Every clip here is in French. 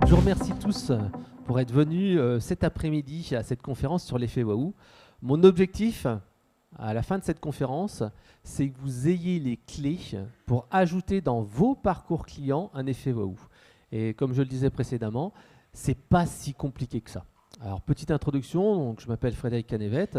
Je vous remercie tous pour être venus cet après-midi à cette conférence sur l'effet waouh. Mon objectif à la fin de cette conférence, c'est que vous ayez les clés pour ajouter dans vos parcours clients un effet waouh. Et comme je le disais précédemment, c'est pas si compliqué que ça. Alors, petite introduction, donc, je m'appelle Frédéric Canevet,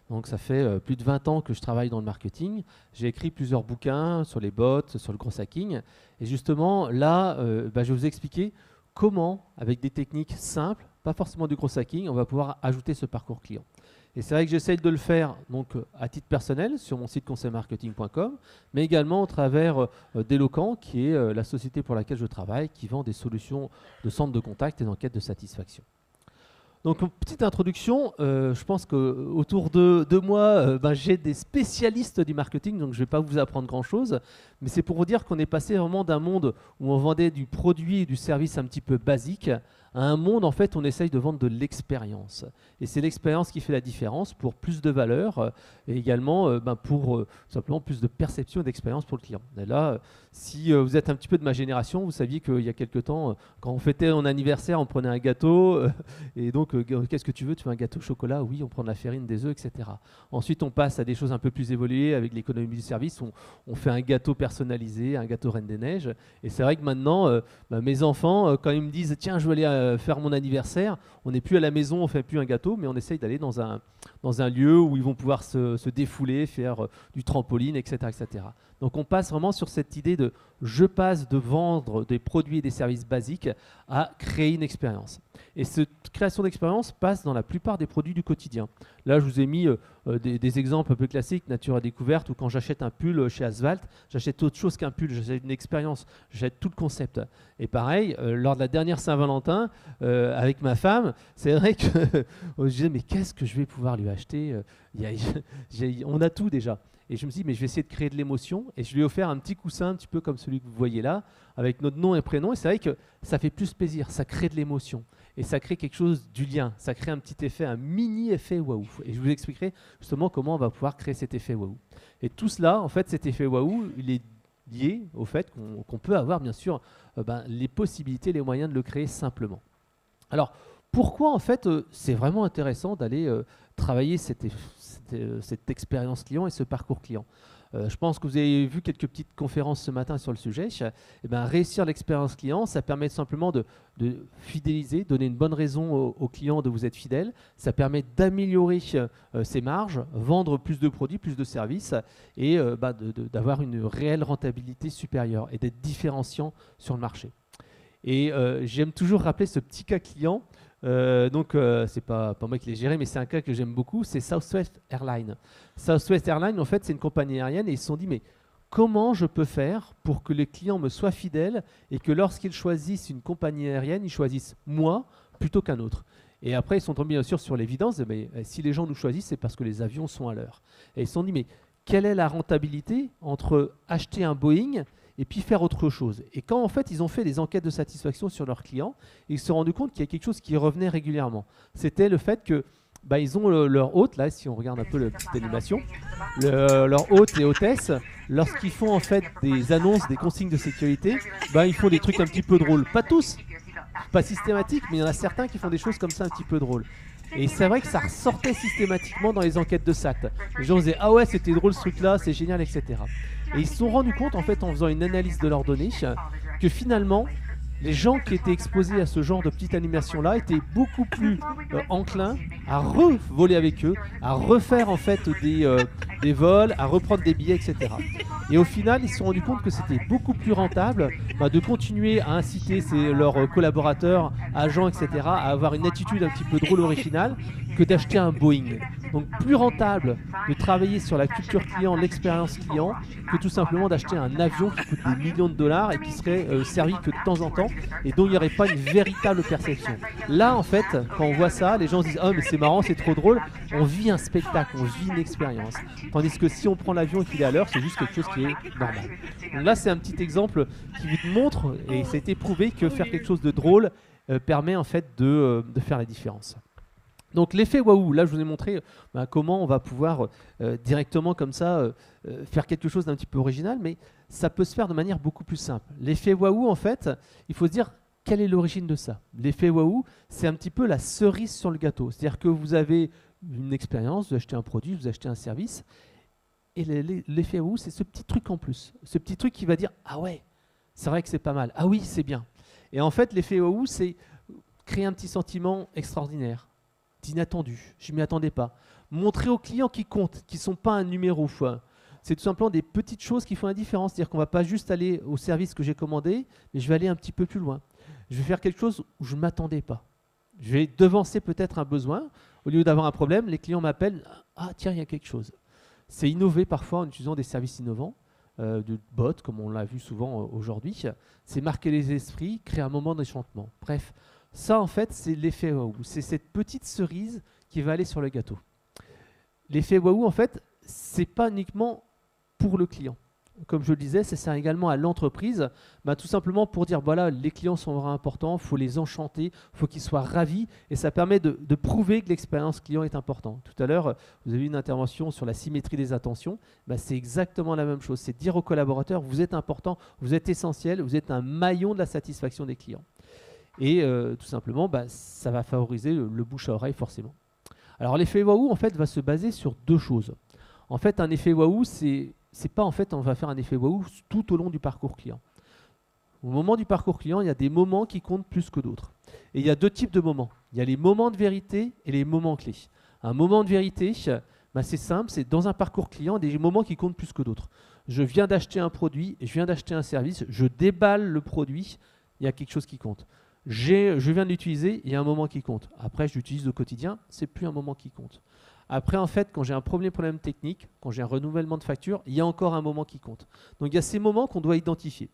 donc ça fait plus de 20 ans que je travaille dans le marketing. J'ai écrit plusieurs bouquins sur les bots, sur le gros hacking. Et justement, là, je vais vous expliquer comment, avec des techniques simples, pas forcément du gros hacking, on va pouvoir ajouter ce parcours client. Et c'est vrai que j'essaye de le faire donc, à titre personnel sur mon site conseilmarketing.com, mais également au travers d'Eloquent, qui est la société pour laquelle je travaille, qui vend des solutions de centre de contact et d'enquête de satisfaction. Donc, petite introduction, je pense qu'autour de moi, j'ai des spécialistes du marketing, donc je ne vais pas vous apprendre grand-chose, mais c'est pour vous dire qu'on est passé vraiment d'un monde où on vendait du produit et du service un petit peu basique à un monde, en fait, on essaye de vendre de l'expérience. Et c'est l'expérience qui fait la différence pour plus de valeur et également pour simplement plus de perception et d'expérience pour le client. Et là, si vous êtes un petit peu de ma génération, vous saviez qu'il y a quelques temps, quand on fêtait mon anniversaire, on prenait un gâteau et donc, qu'est-ce que tu veux? Tu veux un gâteau au chocolat? Oui, on prend de la farine, des œufs, etc. Ensuite, on passe à des choses un peu plus évoluées avec l'économie du service. On fait un gâteau personnalisé, un gâteau Reine des Neiges. Et c'est vrai que maintenant, mes enfants, quand ils me disent « Tiens, je veux aller faire mon anniversaire », on n'est plus à la maison, on ne fait plus un gâteau, mais on essaye d'aller dans un lieu où ils vont pouvoir se défouler, faire du trampoline, etc., etc. Donc, on passe vraiment sur cette idée de « je passe de vendre des produits et des services basiques à créer une expérience ». Et cette création d'expérience passe dans la plupart des produits du quotidien. Là, je vous ai mis des exemples un peu classiques, Nature à découverte, ou quand j'achète un pull chez Asphalt, j'achète autre chose qu'un pull, j'achète une expérience, j'achète tout le concept. Et pareil, lors de la dernière Saint-Valentin, avec ma femme, c'est vrai que je disais, mais qu'est-ce que je vais pouvoir lui acheter? On a tout déjà. Et je me suis dit, mais je vais essayer de créer de l'émotion. Et je lui ai offert un petit coussin, un petit peu comme celui que vous voyez là, avec notre nom et prénom. Et c'est vrai que ça fait plus plaisir, ça crée de l'émotion. Et ça crée quelque chose du lien. Ça crée un petit effet, un mini effet waouh. Et je vous expliquerai justement comment on va pouvoir créer cet effet waouh. Et tout cela, en fait, cet effet waouh, il est lié au fait qu'on peut avoir, bien sûr, les possibilités, les moyens de le créer simplement. Alors, pourquoi, en fait, c'est vraiment intéressant d'aller travailler cette expérience client et ce parcours client? Je pense que vous avez vu quelques petites conférences ce matin sur le sujet. Réussir l'expérience client, ça permet simplement de fidéliser, donner une bonne raison au client de vous être fidèle. Ça permet d'améliorer ses marges, vendre plus de produits, plus de services et d'avoir une réelle rentabilité supérieure et d'être différenciant sur le marché. Et j'aime toujours rappeler ce petit cas client. C'est pas moi qui l'ai géré, mais c'est un cas que j'aime beaucoup, c'est Southwest Airlines. Southwest Airlines, en fait, c'est une compagnie aérienne et ils se sont dit, mais comment je peux faire pour que les clients me soient fidèles et que lorsqu'ils choisissent une compagnie aérienne, ils choisissent moi plutôt qu'un autre? Et après, ils sont tombés bien sûr sur l'évidence, mais si les gens nous choisissent, c'est parce que les avions sont à l'heure. Et ils se sont dit, mais quelle est la rentabilité entre acheter un Boeing et puis faire autre chose? Et quand en fait ils ont fait des enquêtes de satisfaction sur leurs clients, ils se sont rendus compte qu'il y a quelque chose qui revenait régulièrement. C'était le fait que ils ont leur hôte, là si on regarde un peu la petite animation, leur hôte et hôtesse, lorsqu'ils font en fait des annonces, des consignes de sécurité, ils font des trucs un petit peu drôles. Pas tous, pas systématiques, mais il y en a certains qui font des choses comme ça un petit peu drôles. Et c'est vrai que ça ressortait systématiquement dans les enquêtes de SAT. Les gens disaient « Ah ouais, c'était drôle ce truc-là, c'est génial, etc. » Et ils se sont rendus compte, en fait, en faisant une analyse de leurs données, que finalement, les gens qui étaient exposés à ce genre de petite animation-là étaient beaucoup plus enclins à revoler avec eux, à refaire en fait des vols, à reprendre des billets, etc. Et au final, ils se sont rendus compte que c'était beaucoup plus rentable de continuer à inciter leurs collaborateurs, agents, etc. à avoir une attitude un petit peu drôle originale que d'acheter un Boeing. Donc plus rentable de travailler sur la culture client, l'expérience client, que tout simplement d'acheter un avion qui coûte des millions de dollars et qui serait servi que de temps en temps et dont il n'y aurait pas une véritable perception. Là, en fait, quand on voit ça, les gens se disent « Oh, mais c'est marrant, c'est trop drôle ». On vit un spectacle, on vit une expérience. Tandis que si on prend l'avion et qu'il est à l'heure, c'est juste quelque chose qui est normal. Donc là, c'est un petit exemple qui vous montre, et ça a été prouvé, que faire quelque chose de drôle permet en fait de faire la différence. Donc l'effet waouh, là je vous ai montré comment on va pouvoir directement comme ça faire quelque chose d'un petit peu original, mais ça peut se faire de manière beaucoup plus simple. L'effet waouh, en fait, il faut se dire quelle est l'origine de ça? L'effet waouh, c'est un petit peu la cerise sur le gâteau. C'est-à-dire que vous avez une expérience, vous achetez un produit, vous achetez un service, et l'effet waouh, c'est ce petit truc en plus. Ce petit truc qui va dire « Ah ouais, c'est vrai que c'est pas mal. Ah oui, c'est bien. » Et en fait, l'effet waouh, c'est créer un petit sentiment extraordinaire, d'inattendu. Je ne m'y attendais pas. Montrer aux clients qui comptent, qui ne sont pas un numéro. C'est tout simplement des petites choses qui font la différence. C'est-à-dire qu'on ne va pas juste aller au service que j'ai commandé, mais je vais aller un petit peu plus loin. Je vais faire quelque chose où je ne m'attendais pas. Je vais devancer peut-être un besoin. Au lieu d'avoir un problème, les clients m'appellent « Ah tiens, il y a quelque chose ». C'est innover parfois en utilisant des services innovants, de bots, comme on l'a vu souvent aujourd'hui. C'est marquer les esprits, créer un moment d'échantement. Bref, ça en fait, c'est l'effet waouh. C'est cette petite cerise qui va aller sur le gâteau. L'effet waouh, en fait, c'est pas uniquement pour le client. Comme je le disais, ça sert également à l'entreprise, tout simplement pour dire voilà, les clients sont vraiment importants, il faut les enchanter, il faut qu'ils soient ravis, et ça permet de prouver que l'expérience client est importante. Tout à l'heure, vous avez eu une intervention sur la symétrie des attentions, c'est exactement la même chose, c'est dire aux collaborateurs vous êtes important, vous êtes essentiel, vous êtes un maillon de la satisfaction des clients. Et tout simplement, ça va favoriser le bouche à oreille forcément. Alors l'effet waouh en fait va se baser sur deux choses. En fait, un effet waouh, c'est pas en fait on va faire un effet waouh tout au long du parcours client. Au moment du parcours client, il y a des moments qui comptent plus que d'autres. Et il y a deux types de moments. Il y a les moments de vérité et les moments clés. Un moment de vérité, c'est simple, c'est dans un parcours client des moments qui comptent plus que d'autres. Je viens d'acheter un produit, je viens d'acheter un service, je déballe le produit, il y a quelque chose qui compte. Je viens de l'utiliser, il y a un moment qui compte. Après, je l'utilise au quotidien, c'est plus un moment qui compte. Après, en fait, quand j'ai un problème technique, quand j'ai un renouvellement de facture, il y a encore un moment qui compte. Donc, il y a ces moments qu'on doit identifier.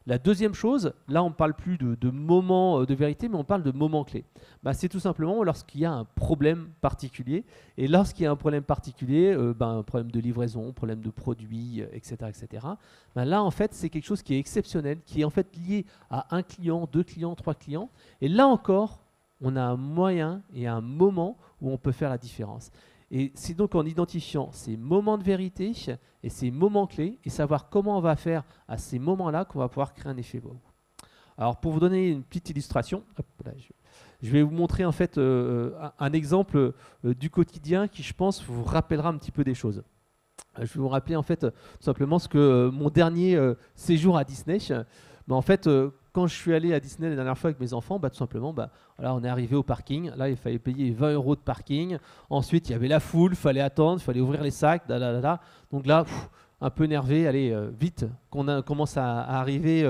La deuxième chose, là, on ne parle plus de moments de vérité, mais on parle de moments clés. C'est tout simplement lorsqu'il y a un problème particulier. Et lorsqu'il y a un problème particulier, un problème de livraison, problème de produit, etc., etc., là, en fait, c'est quelque chose qui est exceptionnel, qui est en fait lié à un client, deux clients, trois clients. Et là encore, on a un moyen et un moment où on peut faire la différence. Et c'est donc en identifiant ces moments de vérité et ces moments clés et savoir comment on va faire à ces moments-là qu'on va pouvoir créer un effet waouh. Alors pour vous donner une petite illustration, je vais vous montrer en fait un exemple du quotidien qui je pense vous rappellera un petit peu des choses. Je vais vous rappeler en fait tout simplement ce que mon dernier séjour à Disney. En fait, quand je suis allé à Disney la dernière fois avec mes enfants, tout simplement, voilà, on est arrivé au parking. Là, il fallait payer 20 € de parking. Ensuite, il y avait la foule, il fallait attendre, il fallait ouvrir les sacs. Donc là, un peu énervé, allez, vite, qu'on commence à arriver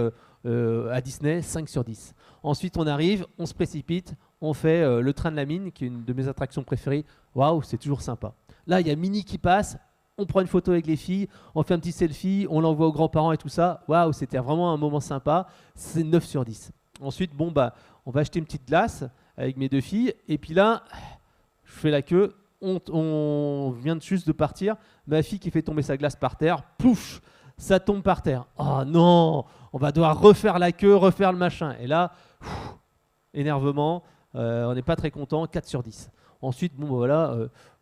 à Disney, 5 sur 10. Ensuite, on arrive, on se précipite, on fait le train de la mine, qui est une de mes attractions préférées. Waouh, c'est toujours sympa. Là, il y a Minnie qui passe. On prend une photo avec les filles, on fait un petit selfie, on l'envoie aux grands-parents et tout ça. Waouh, c'était vraiment un moment sympa. C'est 9 sur 10. Ensuite, on va acheter une petite glace avec mes deux filles. Et puis là, je fais la queue. On vient juste de partir. Ma fille qui fait tomber sa glace par terre. Pouf, ça tombe par terre. Oh non, on va devoir refaire la queue, refaire le machin. Et là, énervement, on n'est pas très content. 4 sur 10. Ensuite, voilà,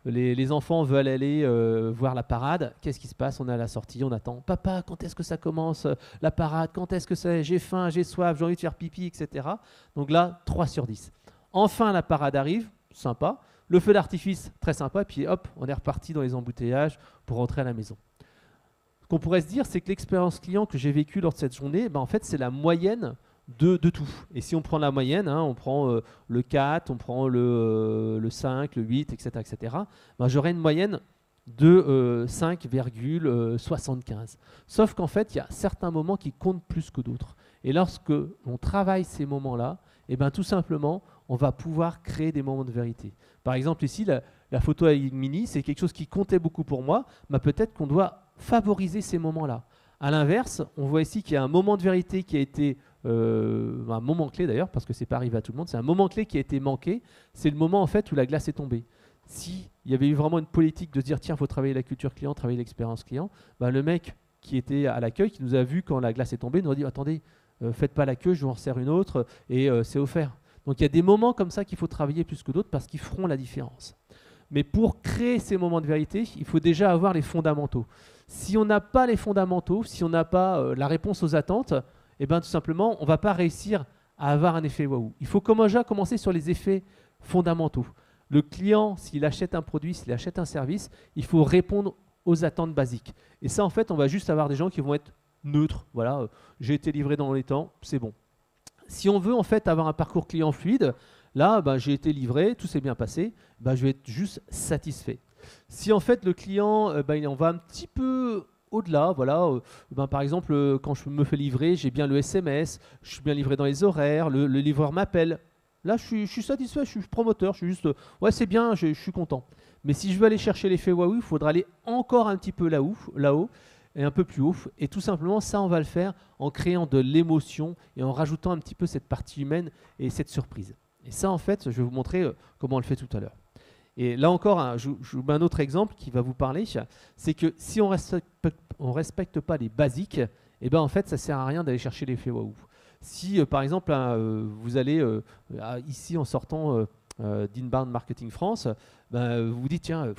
les enfants veulent aller voir la parade. Qu'est-ce qui se passe? On est à la sortie, on attend. Papa, quand est-ce que ça commence la parade? Quand est-ce que c'est? J'ai faim, j'ai soif, j'ai envie de faire pipi, etc. Donc là, 3 sur 10. Enfin, la parade arrive, sympa. Le feu d'artifice, très sympa. Et puis hop, on est reparti dans les embouteillages pour rentrer à la maison. Ce qu'on pourrait se dire, c'est que l'expérience client que j'ai vécue lors de cette journée, en fait, c'est la moyenne de tout. Et si on prend la moyenne, on prend le 4, on prend le 5, le 8, etc., etc., j'aurai une moyenne de 5,75. Sauf qu'en fait, il y a certains moments qui comptent plus que d'autres. Et lorsque on travaille ces moments-là, tout simplement, on va pouvoir créer des moments de vérité. Par exemple, ici, la photo avec Minnie, c'est quelque chose qui comptait beaucoup pour moi, peut-être qu'on doit favoriser ces moments-là. A l'inverse, on voit ici qu'il y a un moment de vérité qui a été un moment clé d'ailleurs, parce que c'est pas arrivé à tout le monde, c'est un moment clé qui a été manqué, c'est le moment en fait où la glace est tombée. S'il y avait eu vraiment une politique de se dire tiens, il faut travailler la culture client, travailler l'expérience client, le mec qui était à l'accueil, qui nous a vu quand la glace est tombée, nous a dit attendez, faites pas la queue, je vous en sers une autre et c'est offert. Donc il y a des moments comme ça qu'il faut travailler plus que d'autres parce qu'ils feront la différence. Mais pour créer ces moments de vérité, il faut déjà avoir les fondamentaux. Si on n'a pas les fondamentaux, si on n'a pas la réponse aux attentes, tout simplement, on ne va pas réussir à avoir un effet waouh. Il faut déjà commencer sur les effets fondamentaux. Le client, s'il achète un produit, s'il achète un service, il faut répondre aux attentes basiques. Et ça, en fait, on va juste avoir des gens qui vont être neutres. Voilà, j'ai été livré dans les temps, c'est bon. Si on veut en fait avoir un parcours client fluide, là, j'ai été livré, tout s'est bien passé, je vais être juste satisfait. Si en fait le client, il en va un petit peu au-delà, voilà, par exemple, quand je me fais livrer, j'ai bien le SMS, je suis bien livré dans les horaires, le livreur m'appelle. Là, je suis satisfait, je suis promoteur, je suis juste, ouais, c'est bien, je suis content. Mais si je veux aller chercher l'effet waouh, il faudra aller encore un petit peu là-haut et un peu plus haut. Et tout simplement, ça, on va le faire en créant de l'émotion et en rajoutant un petit peu cette partie humaine et cette surprise. Et ça, en fait, je vais vous montrer comment on le fait tout à l'heure. Et là encore, je vous mets un autre exemple qui va vous parler, c'est que si on respecte pas les basiques, en fait, ça ne sert à rien d'aller chercher l'effet waouh. Si, par exemple, vous allez ici en sortant d'Inbound Marketing France, vous vous dites, tiens,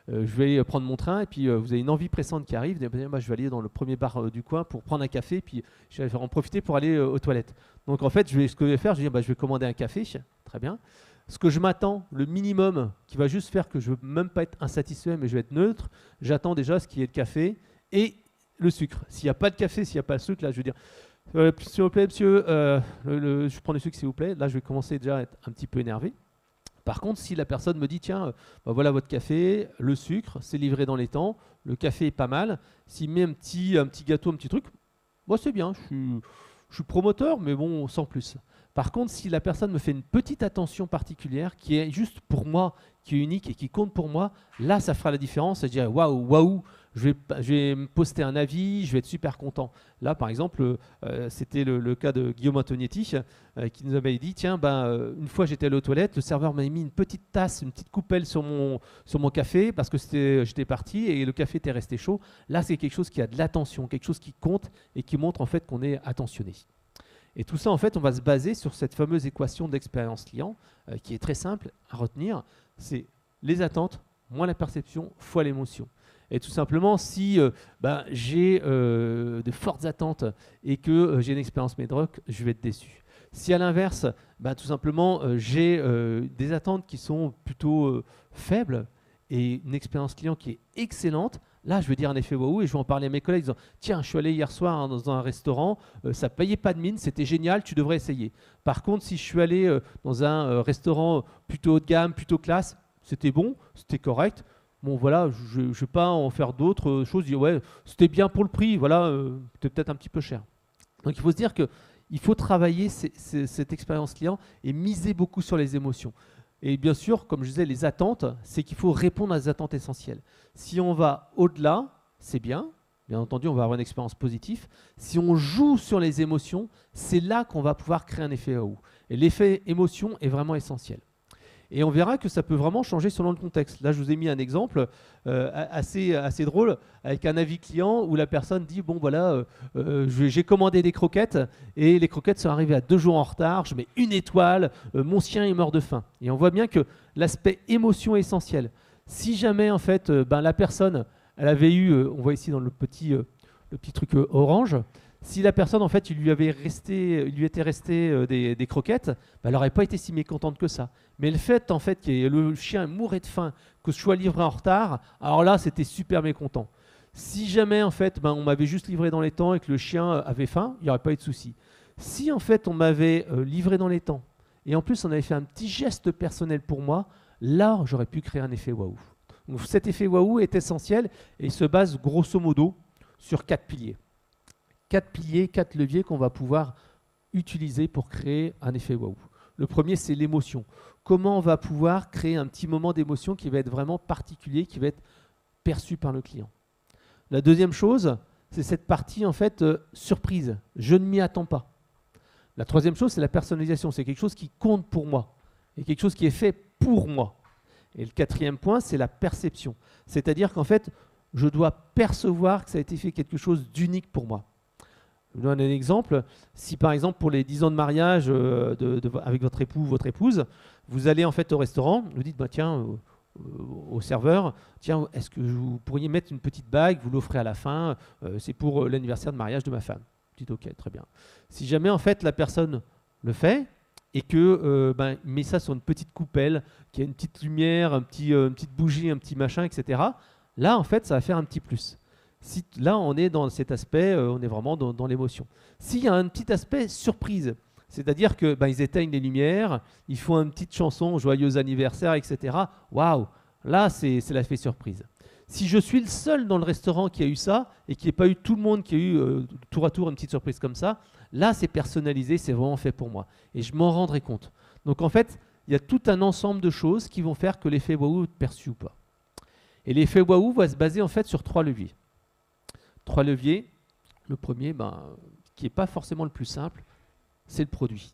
je vais aller prendre mon train, et puis vous avez une envie pressante qui arrive, moi, je vais aller dans le premier bar du coin pour prendre un café, puis je vais en profiter pour aller aux toilettes. Donc en fait, ce que je vais faire, je vais je vais commander un café, très bien. Ce que je m'attends, le minimum qui va juste faire que je ne veux même pas être insatisfait, mais je vais être neutre, j'attends déjà ce qui est le café et le sucre. S'il n'y a pas de café, s'il n'y a pas de sucre, là je veux dire, s'il vous plaît monsieur, je prends le sucre s'il vous plaît, là je vais commencer déjà à être un petit peu énervé. Par contre, si la personne me dit, tiens, voilà votre café, le sucre, c'est livré dans les temps, le café est pas mal, s'il met un petit gâteau, un petit truc, c'est bien, je suis promoteur, mais bon, sans plus. Par contre, si la personne me fait une petite attention particulière qui est juste pour moi, qui est unique et qui compte pour moi, là, ça fera la différence. Je dirais waouh, je vais me poster un avis, je vais être super content. Là, par exemple, c'était le cas de Guillaume Antonietti qui nous avait dit, tiens, une fois j'étais allé aux toilettes, le serveur m'a mis une petite tasse, une petite coupelle sur mon café parce que j'étais parti et le café était resté chaud. Là, c'est quelque chose qui a de l'attention, quelque chose qui compte et qui montre en fait qu'on est attentionné. Et tout ça, en fait, on va se baser sur cette fameuse équation d'expérience client qui est très simple à retenir. C'est les attentes moins la perception fois l'émotion. Et tout simplement, si j'ai de fortes attentes et que j'ai une expérience médiocre, je vais être déçu. Si à l'inverse, tout simplement, j'ai des attentes qui sont plutôt faibles et une expérience client qui est excellente, là, je vais dire un effet waouh et je vais en parler à mes collègues en disant, tiens, je suis allé hier soir dans un restaurant, ça ne payait pas de mine, c'était génial, tu devrais essayer. Par contre, si je suis allé dans un restaurant plutôt haut de gamme, plutôt classe, c'était bon, c'était correct. Bon, voilà, je ne vais pas en faire d'autres choses. Dire, ouais, c'était bien pour le prix, voilà, c'était peut-être un petit peu cher. Donc, il faut se dire qu'il faut travailler cette expérience client et miser beaucoup sur les émotions. Et bien sûr, comme je disais, les attentes, c'est qu'il faut répondre à des attentes essentielles. Si on va au-delà, c'est bien. Bien entendu, on va avoir une expérience positive. Si on joue sur les émotions, c'est là qu'on va pouvoir créer un effet waouh. Et l'effet émotion est vraiment essentiel. Et on verra que ça peut vraiment changer selon le contexte. Là, je vous ai mis un exemple assez drôle avec un avis client où la personne dit, bon voilà, j'ai commandé des croquettes et les croquettes sont arrivées à 2 jours en retard, je mets 1 étoile, mon chien est mort de faim. Et on voit bien que l'aspect émotion est essentiel. Si jamais en fait la personne, elle avait eu, on voit ici dans le petit truc orange, si la personne, en fait, il lui était resté des croquettes, elle n'aurait pas été si mécontente que ça. Mais le fait, en fait, que le chien mourait de faim, que je sois livré en retard, alors là, c'était super mécontent. Si jamais, en fait, on m'avait juste livré dans les temps et que le chien avait faim, il n'y aurait pas eu de souci. Si, en fait, on m'avait livré dans les temps et en plus, on avait fait un petit geste personnel pour moi, là, j'aurais pu créer un effet waouh. Donc, cet effet waouh est essentiel et il se base grosso modo sur 4 piliers. 4 piliers, 4 leviers qu'on va pouvoir utiliser pour créer un effet waouh. Le premier, c'est l'émotion. Comment on va pouvoir créer un petit moment d'émotion qui va être vraiment particulier, qui va être perçu par le client. La deuxième chose, c'est cette partie en fait surprise. Je ne m'y attends pas. La troisième chose, c'est la personnalisation. C'est quelque chose qui compte pour moi et quelque chose qui est fait pour moi. Et le quatrième point, c'est la perception. C'est-à-dire qu'en fait, je dois percevoir que ça a été fait quelque chose d'unique pour moi. Je vous donne un exemple. Si par exemple pour les 10 ans de mariage avec votre époux ou votre épouse, vous allez en fait au restaurant, vous dites tiens au serveur, tiens, est-ce que vous pourriez mettre une petite bague, vous l'offrez à la fin, c'est pour l'anniversaire de mariage de ma femme. Vous dites ok, très bien. Si jamais en fait la personne le fait et que il met ça sur une petite coupelle qui a une petite lumière, une petite bougie, un petit machin, etc. Là, en fait, ça va faire un petit plus. Si, là, on est dans cet aspect, on est vraiment dans l'émotion. S'il y a un petit aspect surprise, c'est-à-dire que ils éteignent les lumières, ils font une petite chanson, joyeux anniversaire, etc. Waouh, là, c'est l'effet surprise. Si je suis le seul dans le restaurant qui a eu ça et qui n'a pas eu tout le monde qui a eu tour à tour une petite surprise comme ça, là, c'est personnalisé, c'est vraiment fait pour moi. Et je m'en rendrai compte. Donc, en fait, il y a tout un ensemble de choses qui vont faire que l'effet waouh est perçu ou pas. Et l'effet waouh va se baser en fait sur 3 leviers. 3 leviers. Le premier, qui n'est pas forcément le plus simple, c'est le produit.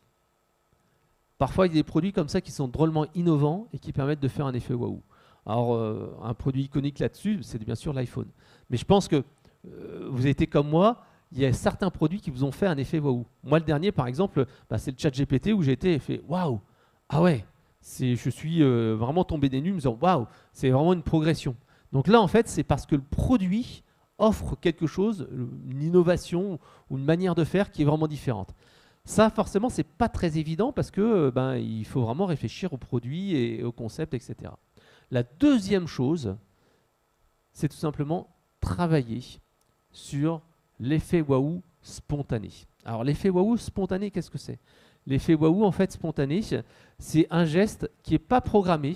Parfois, il y a des produits comme ça qui sont drôlement innovants et qui permettent de faire un effet waouh. Alors, un produit iconique là-dessus, c'est bien sûr l'iPhone. Mais je pense que vous avez été comme moi, il y a certains produits qui vous ont fait un effet waouh. Moi, le dernier, par exemple, c'est le ChatGPT où j'ai été fait waouh. Ah ouais, je suis vraiment tombé des nues en me disant waouh, c'est vraiment une progression. Donc là, en fait, c'est parce que le produit offre quelque chose, une innovation ou une manière de faire qui est vraiment différente. Ça, forcément, c'est pas très évident parce que il faut vraiment réfléchir au produit et au concept, etc. La deuxième chose, c'est tout simplement travailler sur l'effet waouh spontané. Alors, l'effet waouh spontané, qu'est-ce que c'est? L'effet waouh, en fait, spontané, c'est un geste qui n'est pas programmé,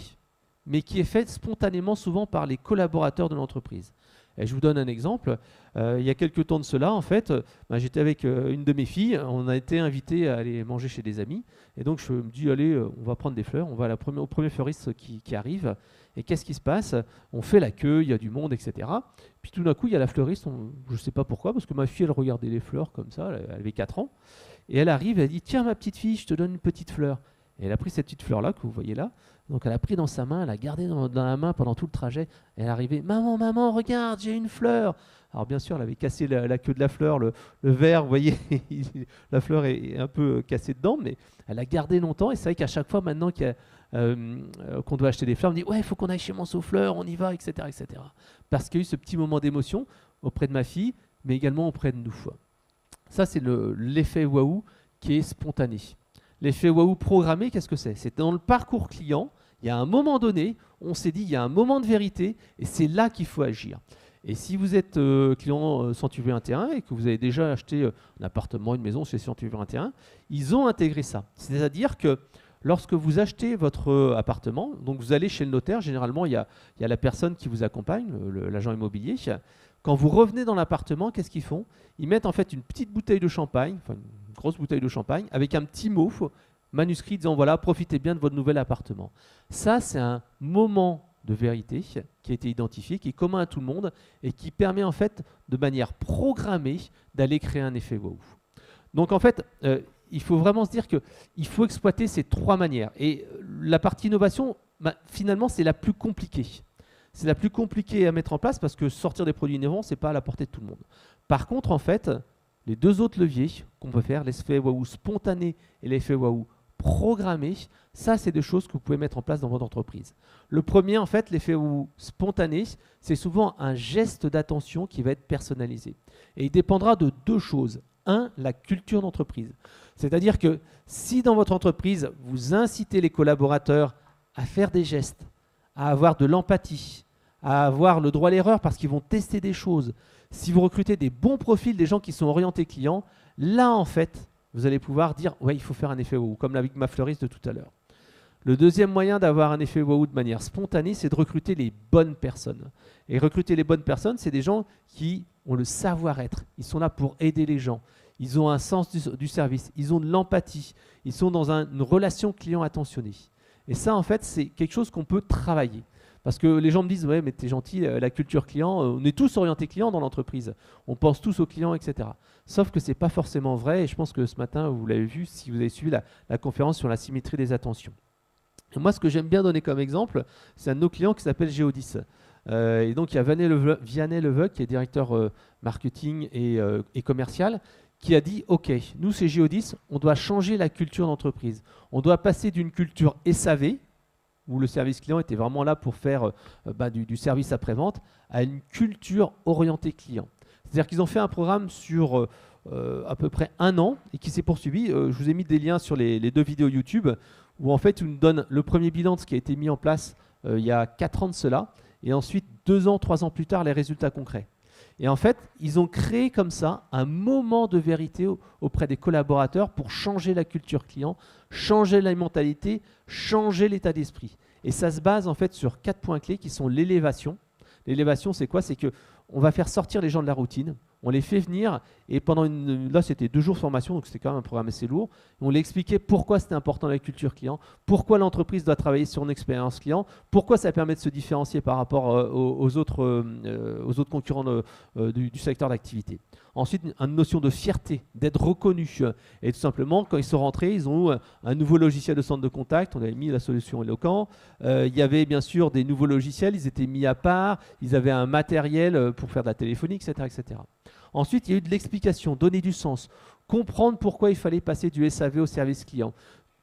mais qui est fait spontanément souvent par les collaborateurs de l'entreprise. Et je vous donne un exemple. Il y a quelques temps de cela, en fait, j'étais avec une de mes filles. On a été invités à aller manger chez des amis. Et donc, je me dis, allez, on va prendre des fleurs. On va au premier fleuriste qui arrive. Et qu'est-ce qui se passe? On fait la queue, il y a du monde, etc. Puis tout d'un coup, il y a la fleuriste. Je ne sais pas pourquoi, parce que ma fille, elle regardait les fleurs comme ça. Elle avait 4 ans. Et elle arrive, elle dit, tiens, ma petite fille, je te donne une petite fleur. Et elle a pris cette petite fleur-là que vous voyez là. Donc elle a pris dans sa main, elle a gardé dans la main pendant tout le trajet. Et elle est arrivée, maman, maman, regarde, j'ai une fleur. Alors bien sûr, elle avait cassé la queue de la fleur, le verre, vous voyez, la fleur est un peu cassée dedans, mais elle a gardé longtemps. Et c'est vrai qu'à chaque fois maintenant qu'on doit acheter des fleurs, on me dit, ouais, il faut qu'on aille chez mon souffleur, on y va, etc., etc. Parce qu'il y a eu ce petit moment d'émotion auprès de ma fille, mais également auprès de nous. Ça, c'est l'effet waouh qui est spontané. L'effet waouh programmé, qu'est-ce que c'est? C'est dans le parcours client, il y a un moment donné, on s'est dit, il y a un moment de vérité, et c'est là qu'il faut agir. Et si vous êtes client Century 21 et que vous avez déjà acheté un appartement, une maison chez Century 21, ils ont intégré ça. C'est-à-dire que lorsque vous achetez votre appartement, donc vous allez chez le notaire, généralement il y a la personne qui vous accompagne, l'agent immobilier. Quand vous revenez dans l'appartement, qu'est-ce qu'ils font? Ils mettent en fait une petite bouteille de champagne, enfin une grosse bouteille de champagne, avec un petit mot manuscrit disant voilà, profitez bien de votre nouvel appartement. Ça, c'est un moment de vérité qui a été identifié, qui est commun à tout le monde et qui permet en fait de manière programmée d'aller créer un effet wow. Donc en fait, il faut vraiment se dire qu'il faut exploiter ces 3 manières. Et la partie innovation, finalement, c'est la plus compliquée. C'est la plus compliquée à mettre en place parce que sortir des produits innovants, ce n'est pas à la portée de tout le monde. Par contre, en fait, les 2 autres leviers qu'on peut faire, l'effet waouh spontané et l'effet waouh programmé, ça, c'est des choses que vous pouvez mettre en place dans votre entreprise. Le premier, en fait, l'effet waouh spontané, c'est souvent un geste d'attention qui va être personnalisé. Et il dépendra de 2 choses. 1, la culture d'entreprise. C'est-à-dire que si dans votre entreprise, vous incitez les collaborateurs à faire des gestes, à avoir de l'empathie, à avoir le droit à l'erreur parce qu'ils vont tester des choses. Si vous recrutez des bons profils, des gens qui sont orientés clients, là, en fait, vous allez pouvoir dire « ouais, il faut faire un effet wow », comme avec ma fleuriste de tout à l'heure. Le deuxième moyen d'avoir un effet wow de manière spontanée, c'est de recruter les bonnes personnes. Et recruter les bonnes personnes, c'est des gens qui ont le savoir-être. Ils sont là pour aider les gens. Ils ont un sens du service. Ils ont de l'empathie. Ils sont dans une relation client attentionnée. Et ça, en fait, c'est quelque chose qu'on peut travailler. Parce que les gens me disent, ouais, mais t'es gentil, la culture client, on est tous orientés clients dans l'entreprise. On pense tous aux clients, etc. Sauf que ce n'est pas forcément vrai. Et je pense que ce matin, vous l'avez vu, si vous avez suivi la conférence sur la symétrie des attentions. Et moi, ce que j'aime bien donner comme exemple, c'est un de nos clients qui s'appelle Géodis. Et donc, il y a Vianney Leveuc, qui est directeur marketing et commercial, qui a dit, OK, nous, c'est Géodis, on doit changer la culture d'entreprise. On doit passer d'une culture SAV, où le service client était vraiment là pour faire du service après-vente, à une culture orientée client. C'est-à-dire qu'ils ont fait un programme sur à peu près 1 an et qui s'est poursuivi. Je vous ai mis des liens sur les 2 vidéos YouTube où en fait, on nous donne le premier bilan de ce qui a été mis en place il y a 4 ans de cela et ensuite 2 ans, 3 ans plus tard, les résultats concrets. Et en fait, ils ont créé comme ça un moment de vérité auprès des collaborateurs pour changer la culture client, changer la mentalité, changer l'état d'esprit. Et ça se base en fait sur 4 points clés qui sont l'élévation. L'élévation, c'est quoi? C'est qu'on va faire sortir les gens de la routine, on les fait venir et là c'était 2 jours de formation, donc c'était quand même un programme assez lourd. On les expliquait pourquoi c'était important la culture client, pourquoi l'entreprise doit travailler sur une expérience client, pourquoi ça permet de se différencier par rapport aux autres concurrents du secteur d'activité. Ensuite, une notion de fierté, d'être reconnu. Et tout simplement, quand ils sont rentrés, ils ont eu un nouveau logiciel de centre de contact. On avait mis la solution Eloquent. Il y avait bien sûr des nouveaux logiciels. Ils étaient mis à part. Ils avaient un matériel pour faire de la téléphonie, etc., etc. Ensuite, il y a eu de l'explication, donner du sens, comprendre pourquoi il fallait passer du SAV au service client.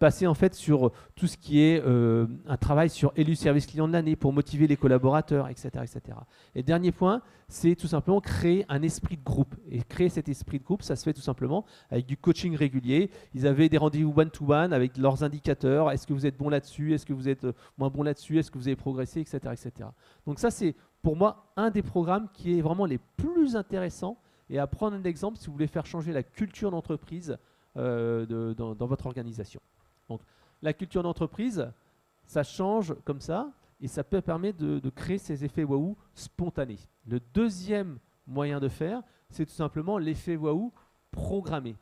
Passer en fait sur tout ce qui est un travail sur élu service client de l'année pour motiver les collaborateurs, etc., etc. Et dernier point, c'est tout simplement créer un esprit de groupe. Et créer cet esprit de groupe, ça se fait tout simplement avec du coaching régulier. Ils avaient des rendez-vous one-to-one avec leurs indicateurs. Est-ce que vous êtes bon là-dessus? Est-ce que vous êtes moins bon là-dessus? Est-ce que vous avez progressé, etc., etc. Donc ça, c'est pour moi un des programmes qui est vraiment les plus intéressants. Et à prendre un exemple si vous voulez faire changer la culture d'entreprise dans votre organisation. Donc, la culture d'entreprise, ça change comme ça et ça peut permettre de créer ces effets waouh spontanés. Le deuxième moyen de faire, c'est tout simplement l'effet waouh programmé.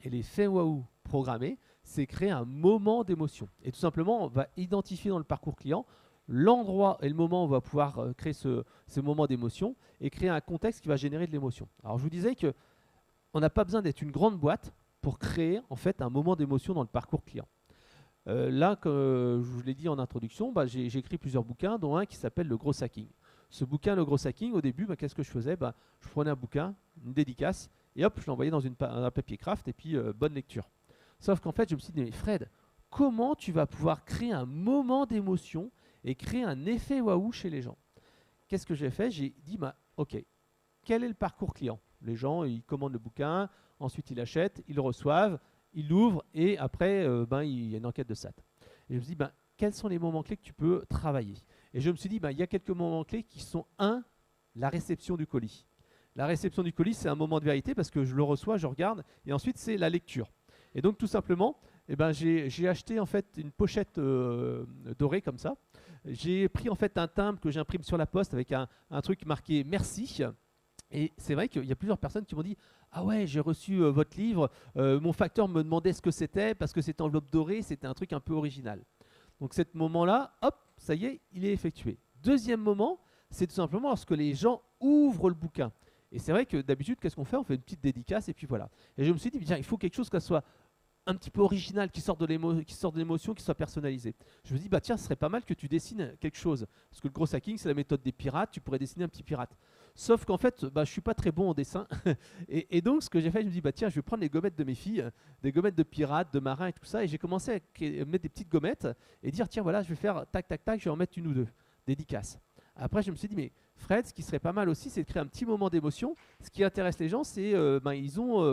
Et l'effet waouh programmé, c'est créer un moment d'émotion. Et tout simplement, on va identifier dans le parcours client l'endroit et le moment où on va pouvoir créer ce moment d'émotion et créer un contexte qui va générer de l'émotion. Alors, je vous disais qu'on n'a pas besoin d'être une grande boîte pour créer en fait un moment d'émotion dans le parcours client. Là, comme je vous l'ai dit en introduction, j'ai écrit plusieurs bouquins, dont un qui s'appelle Le Gros Hacking. Ce bouquin, Le Gros Hacking, au début, qu'est-ce que je faisais? Je prenais un bouquin, une dédicace, et hop, je l'envoyais dans un papier craft, et puis bonne lecture. Sauf qu'en fait, je me suis dit, mais Fred, comment tu vas pouvoir créer un moment d'émotion et créer un effet waouh chez les gens? Qu'est-ce que j'ai fait? J'ai dit, ok, quel est le parcours client? Les gens, ils commandent le bouquin, ensuite ils l'achètent, ils le reçoivent, ils l'ouvrent et après, il y a une enquête de SAT. Et je me suis dit, quels sont les moments clés que tu peux travailler? Et je me suis dit, il y a quelques moments clés qui sont, la réception du colis. La réception du colis, c'est un moment de vérité parce que je le reçois, je regarde, et ensuite, c'est la lecture. Et donc, tout simplement, j'ai acheté en fait une pochette dorée comme ça. J'ai pris en fait un timbre que j'imprime sur la poste avec un truc marqué « Merci ». Et c'est vrai qu'il y a plusieurs personnes qui m'ont dit « Ah ouais, j'ai reçu votre livre, mon facteur me demandait ce que c'était parce que c'était enveloppe dorée, c'était un truc un peu original. » Donc, ce moment-là, hop, ça y est, il est effectué. Deuxième moment, c'est tout simplement lorsque les gens ouvrent le bouquin. Et c'est vrai que d'habitude, qu'est-ce qu'on fait? On fait une petite dédicace et puis voilà. Et je me suis dit, il faut quelque chose qui soit un petit peu original, qui sorte de l'émotion, qui soit personnalisé. Je me dis, tiens, ce serait pas mal que tu dessines quelque chose. Parce que le gros hacking, c'est la méthode des pirates, tu pourrais dessiner un petit pirate. Sauf qu'en fait, je suis pas très bon en dessin. et donc, ce que j'ai fait, je me dis, tiens, je vais prendre les gommettes de mes filles, des gommettes de pirates, de marins et tout ça. Et j'ai commencé à mettre des petites gommettes et dire, tiens, voilà, je vais faire tac, tac, tac, je vais en mettre une ou deux, dédicaces. Après, je me suis dit, mais Fred, ce qui serait pas mal aussi, c'est de créer un petit moment d'émotion. Ce qui intéresse les gens, c'est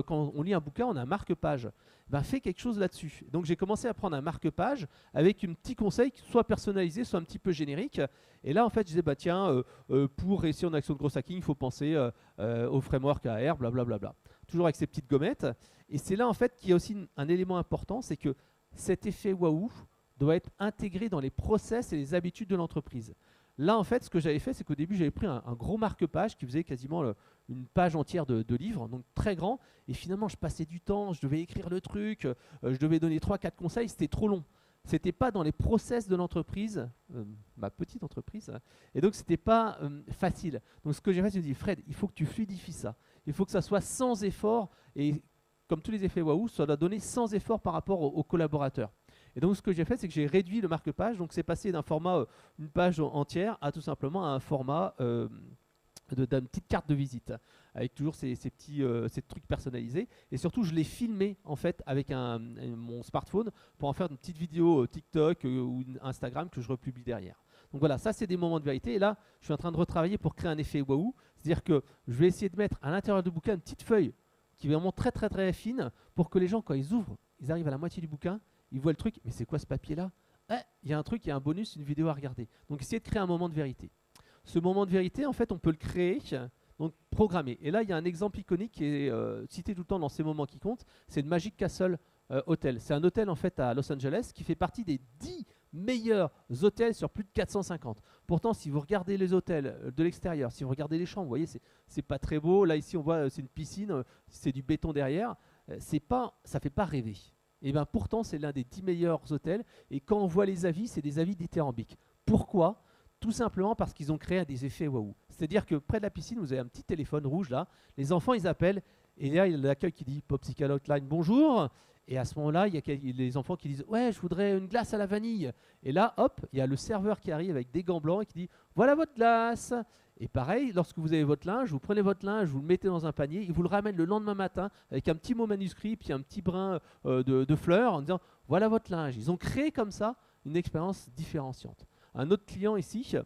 quand on lit un bouquin, on a un marque-page. Fais quelque chose là-dessus. Donc j'ai commencé à prendre un marque-page avec un petit conseil qui soit personnalisé, soit un petit peu générique. Et là, en fait, je disais, pour réussir une action de gros hacking, il faut penser au framework AR, blablabla. Toujours avec ces petites gommettes. Et c'est là, en fait, qu'il y a aussi un élément important, c'est que cet effet waouh doit être intégré dans les process et les habitudes de l'entreprise. Là, en fait, ce que j'avais fait, c'est qu'au début, j'avais pris un gros marque-page qui faisait quasiment une page entière de livres, donc très grand. Et finalement, je passais du temps, je devais écrire le truc, je devais donner 3-4 conseils, c'était trop long. C'était pas dans les process de l'entreprise, ma petite entreprise, hein, et donc c'était pas facile. Donc ce que j'ai fait, je me suis dit, Fred, il faut que tu fluidifies ça. Il faut que ça soit sans effort, et comme tous les effets waouh, ça doit donner sans effort par rapport aux collaborateurs. Et donc, ce que j'ai fait, c'est que j'ai réduit le marque-page. Donc, c'est passé d'un format, une page entière, à tout simplement un format d'une petite carte de visite, avec toujours ces trucs personnalisés. Et surtout, je l'ai filmé, en fait, avec mon smartphone pour en faire une petite vidéo TikTok ou Instagram que je republie derrière. Donc voilà, ça, c'est des moments de vérité. Et là, je suis en train de retravailler pour créer un effet waouh. C'est-à-dire que je vais essayer de mettre à l'intérieur du bouquin une petite feuille qui est vraiment très très très fine pour que les gens, quand ils ouvrent, ils arrivent à la moitié du bouquin, ils voient le truc, mais c'est quoi ce papier-là? Il y a un truc, il y a un bonus, une vidéo à regarder. Donc essayez de créer un moment de vérité. Ce moment de vérité, en fait, on peut le créer, donc programmer. Et là, il y a un exemple iconique qui est cité tout le temps dans ces moments qui comptent, c'est le Magic Castle Hotel. C'est un hôtel en fait à Los Angeles qui fait partie des 10 meilleurs hôtels sur plus de 450. Pourtant, si vous regardez les hôtels de l'extérieur, si vous regardez les chambres, vous voyez, c'est pas très beau. Là, ici, on voit, c'est une piscine, c'est du béton derrière. Ça fait pas rêver. Et bien pourtant, c'est l'un des 10 meilleurs hôtels. Et quand on voit les avis, c'est des avis dithyrambiques. Pourquoi? Tout simplement parce qu'ils ont créé des effets waouh. C'est-à-dire que près de la piscine, vous avez un petit téléphone rouge là. Les enfants, ils appellent. Et là, il y a l'accueil qui dit Popsicle Hotline, bonjour. Et à ce moment-là, il y a les enfants qui disent ouais, je voudrais une glace à la vanille. Et là, hop, il y a le serveur qui arrive avec des gants blancs et qui dit voilà votre glace. Et pareil, lorsque vous avez votre linge, vous prenez votre linge, vous le mettez dans un panier, il vous le ramène le lendemain matin avec un petit mot manuscrit, puis un petit brin de fleurs en disant voilà votre linge. Ils ont créé comme ça une expérience différenciante. Un autre client ici,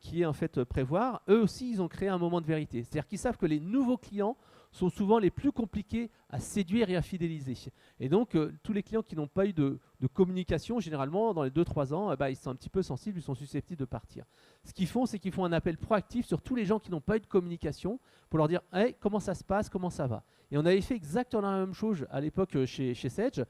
qui est en fait Prévoir, eux aussi, ils ont créé un moment de vérité. C'est-à-dire qu'ils savent que les nouveaux clients sont souvent les plus compliqués à séduire et à fidéliser. Et donc, tous les clients qui n'ont pas eu de communication, généralement, dans les 2-3 ans, ils sont un petit peu sensibles, ils sont susceptibles de partir. Ce qu'ils font, c'est qu'ils font un appel proactif sur tous les gens qui n'ont pas eu de communication pour leur dire hey, comment ça se passe, comment ça va. Et on avait fait exactement la même chose à l'époque chez Sage.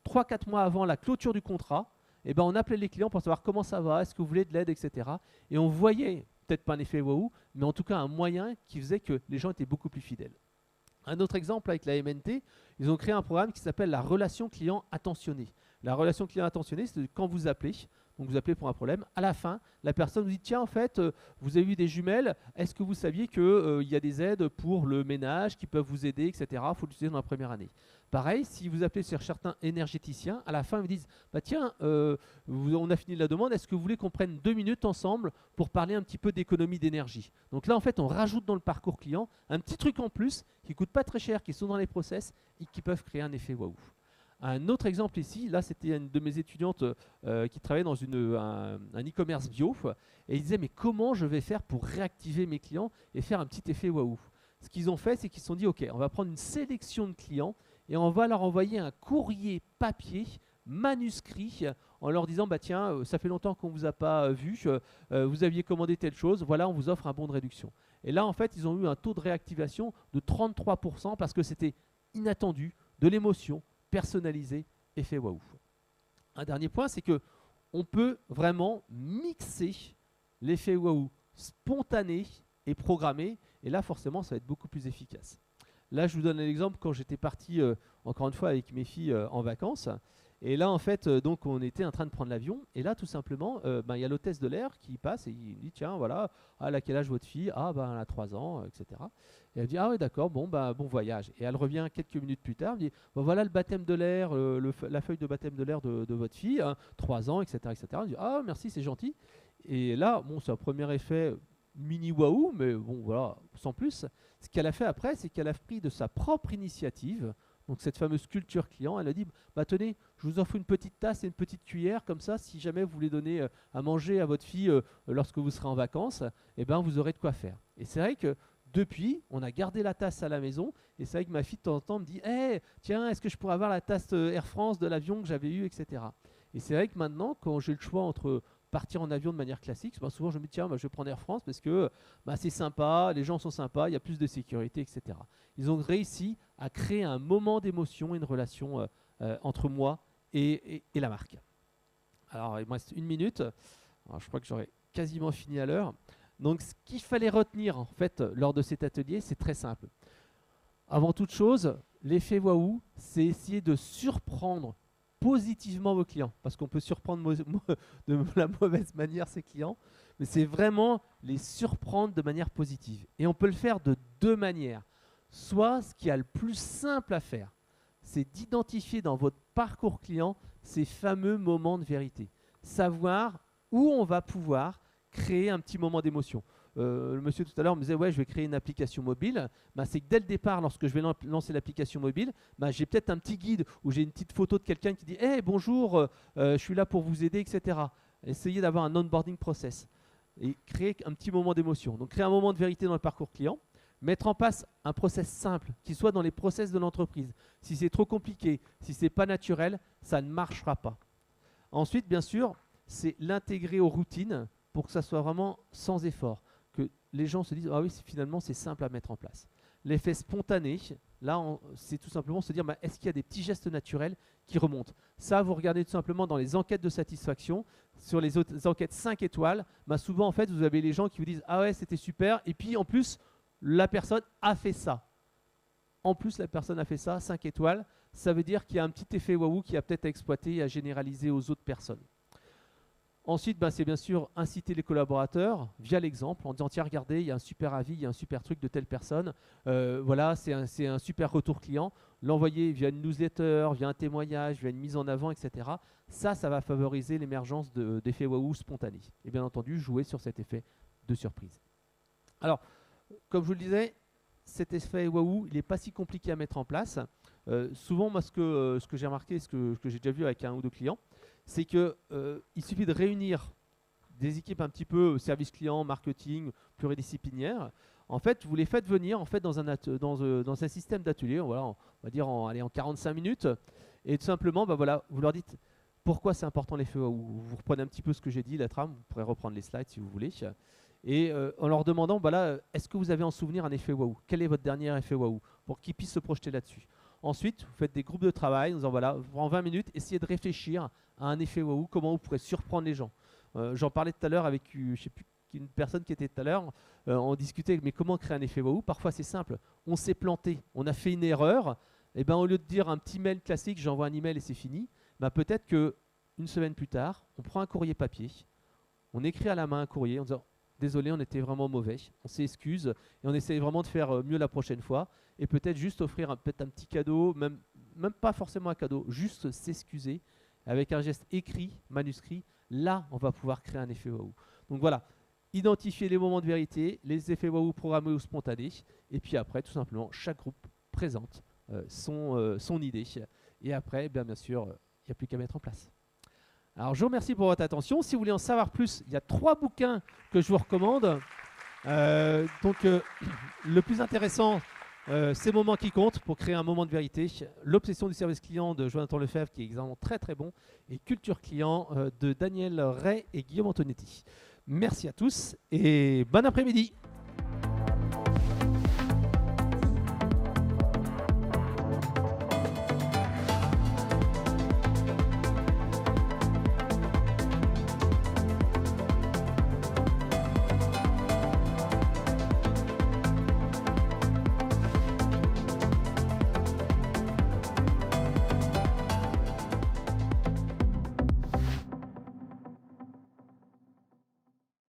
3-4 mois avant la clôture du contrat, on appelait les clients pour savoir comment ça va, est-ce que vous voulez de l'aide, etc. Et on voyait, peut-être pas un effet waouh, mais en tout cas un moyen qui faisait que les gens étaient beaucoup plus fidèles. Un autre exemple avec la MNT, ils ont créé un programme qui s'appelle la relation client attentionnée. La relation client attentionnée, c'est quand vous appelez, donc vous appelez pour un problème, à la fin, la personne vous dit tiens, en fait, vous avez eu des jumelles, est-ce que vous saviez qu'il y a des aides pour le ménage qui peuvent vous aider, etc. Il faut l'utiliser dans la première année. Pareil, si vous appelez sur certains énergéticiens, à la fin, ils vous disent bah tiens, on a fini la demande, est-ce que vous voulez qu'on prenne 2 minutes ensemble pour parler un petit peu d'économie d'énergie? Donc là, en fait, on rajoute dans le parcours client un petit truc en plus qui ne coûte pas très cher, qui sont dans les process et qui peuvent créer un effet waouh. Un autre exemple ici, là c'était une de mes étudiantes qui travaillait dans un e-commerce bio et il disait mais comment je vais faire pour réactiver mes clients et faire un petit effet waouh? Ce qu'ils ont fait, c'est qu'ils se sont dit ok, on va prendre une sélection de clients et on va leur envoyer un courrier papier manuscrit en leur disant bah tiens, ça fait longtemps qu'on ne vous a pas vu, vous aviez commandé telle chose, voilà, on vous offre un bon de réduction. Et là en fait, ils ont eu un taux de réactivation de 33% parce que c'était inattendu, de l'émotion, personnalisé, effet waouh. Un dernier point, c'est que on peut vraiment mixer l'effet waouh spontané et programmé, et là forcément ça va être beaucoup plus efficace. Là je vous donne un exemple quand j'étais parti encore une fois avec mes filles en vacances, et là en fait donc on était en train de prendre l'avion, et là tout simplement il y a l'hôtesse de l'air qui passe et il dit tiens voilà, à quel âge votre fille? Ah elle a 3 ans, etc. Et elle dit ah oui d'accord, bon voyage. Et elle revient quelques minutes plus tard, elle dit voilà le baptême de l'air, la feuille de baptême de l'air de votre fille, 3 ans, etc. Elle dit ah merci c'est gentil. Et là bon c'est un premier effet mini waouh, mais bon voilà, sans plus. Ce qu'elle a fait après, c'est qu'elle a pris de sa propre initiative, donc cette fameuse culture client, elle a dit bah tenez, je vous offre une petite tasse et une petite cuillère, comme ça si jamais vous voulez donner à manger à votre fille lorsque vous serez en vacances, vous aurez de quoi faire. Et c'est vrai que depuis, on a gardé la tasse à la maison, et c'est vrai que ma fille de temps en temps me dit hey, tiens, est-ce que je pourrais avoir la tasse Air France de l'avion que j'avais eu, etc. Et c'est vrai que maintenant, quand j'ai le choix entre partir en avion de manière classique, souvent je me dis tiens, je vais prendre Air France parce que c'est sympa, les gens sont sympas, il y a plus de sécurité, etc. Ils ont réussi à créer un moment d'émotion et une relation entre moi et la marque. Alors il me reste 1 minute, alors, je crois que j'aurai quasiment fini à l'heure. Donc ce qu'il fallait retenir en fait lors de cet atelier, c'est très simple. Avant toute chose, l'effet waouh, c'est essayer de surprendre positivement vos clients, parce qu'on peut surprendre de la mauvaise manière ses clients, mais c'est vraiment les surprendre de manière positive. Et on peut le faire de 2 manières. Soit ce qui est le plus simple à faire, c'est d'identifier dans votre parcours client ces fameux moments de vérité. Savoir où on va pouvoir créer un petit moment d'émotion. Le monsieur tout à l'heure me disait ouais, je vais créer une application mobile. C'est que dès le départ, lorsque je vais lancer l'application mobile, j'ai peut-être un petit guide où j'ai une petite photo de quelqu'un qui dit hey, bonjour, je suis là pour vous aider, etc. Essayez d'avoir un onboarding process et créer un petit moment d'émotion. Donc créer un moment de vérité dans le parcours client. Mettre en place un process simple, qui soit dans les process de l'entreprise. Si c'est trop compliqué, si c'est pas naturel, ça ne marchera pas. Ensuite, bien sûr, c'est l'intégrer aux routines pour que ça soit vraiment sans effort. Que les gens se disent, ah oui, finalement, c'est simple à mettre en place. L'effet spontané, là, c'est tout simplement se dire, bah, est-ce qu'il y a des petits gestes naturels qui remontent? Ça, vous regardez tout simplement dans les enquêtes de satisfaction. Sur les autres enquêtes 5 étoiles, bah, souvent, en fait, vous avez les gens qui vous disent, ah ouais, c'était super. Et puis, en plus, la personne a fait ça. En plus, la personne a fait ça, 5 étoiles. Ça veut dire qu'il y a un petit effet waouh qui a peut-être à exploiter et à généraliser aux autres personnes. Ensuite, bah, c'est bien sûr inciter les collaborateurs via l'exemple en disant tiens, regardez, il y a un super avis, il y a un super truc de telle personne. Voilà, c'est un super retour client. L'envoyer via une newsletter, via un témoignage, via une mise en avant, etc. Ça va favoriser l'émergence d'effets waouh spontanés. Et bien entendu, jouer sur cet effet de surprise. Alors, comme je vous le disais, cet effet waouh, il n'est pas si compliqué à mettre en place. Souvent, moi, ce que j'ai remarqué, ce que j'ai déjà vu avec un ou deux clients, c'est qu'il suffit de réunir des équipes un petit peu service client, marketing, pluridisciplinaires. En fait, vous les faites venir en fait, dans un système d'atelier, voilà, on va dire en 45 minutes, et tout simplement, bah, voilà, vous leur dites pourquoi c'est important l'effet waouh. Vous reprenez un petit peu ce que j'ai dit, la trame, vous pourrez reprendre les slides si vous voulez. Et en leur demandant, voilà, est-ce que vous avez en souvenir un effet waouh? Quel est votre dernier effet waouh? Pour qu'ils puissent se projeter là-dessus. Ensuite, vous faites des groupes de travail en disant, voilà, en 20 minutes, essayez de réfléchir à un effet waouh, comment vous pourrez surprendre les gens. J'en parlais tout à l'heure avec, je sais plus, une personne qui était tout à l'heure, on discutait, mais comment créer un effet waouh? Parfois c'est simple, on s'est planté, on a fait une erreur, et ben au lieu de dire un petit mail classique, j'envoie un email et c'est fini, ben peut-être qu'une semaine plus tard, on prend un courrier papier, on écrit à la main un courrier en disant désolé, on était vraiment mauvais, on s'excuse et on essaye vraiment de faire mieux la prochaine fois et peut-être juste offrir peut-être un petit cadeau, même pas forcément un cadeau, juste s'excuser avec un geste écrit, manuscrit. Là, on va pouvoir créer un effet waouh. Donc voilà, identifier les moments de vérité, les effets waouh programmés ou spontanés et puis après, tout simplement, chaque groupe présente son idée et après, bien sûr, il n'y a plus qu'à mettre en place. Alors, je vous remercie pour votre attention. Si vous voulez en savoir plus, il y a 3 bouquins que je vous recommande. Le plus intéressant, c'est Moments qui comptent pour créer un moment de vérité. L'obsession du service client de Jonathan Lefebvre, qui est vraiment très très bon. Et Culture client de Daniel Ray et Guillaume Antonetti. Merci à tous et bon après-midi.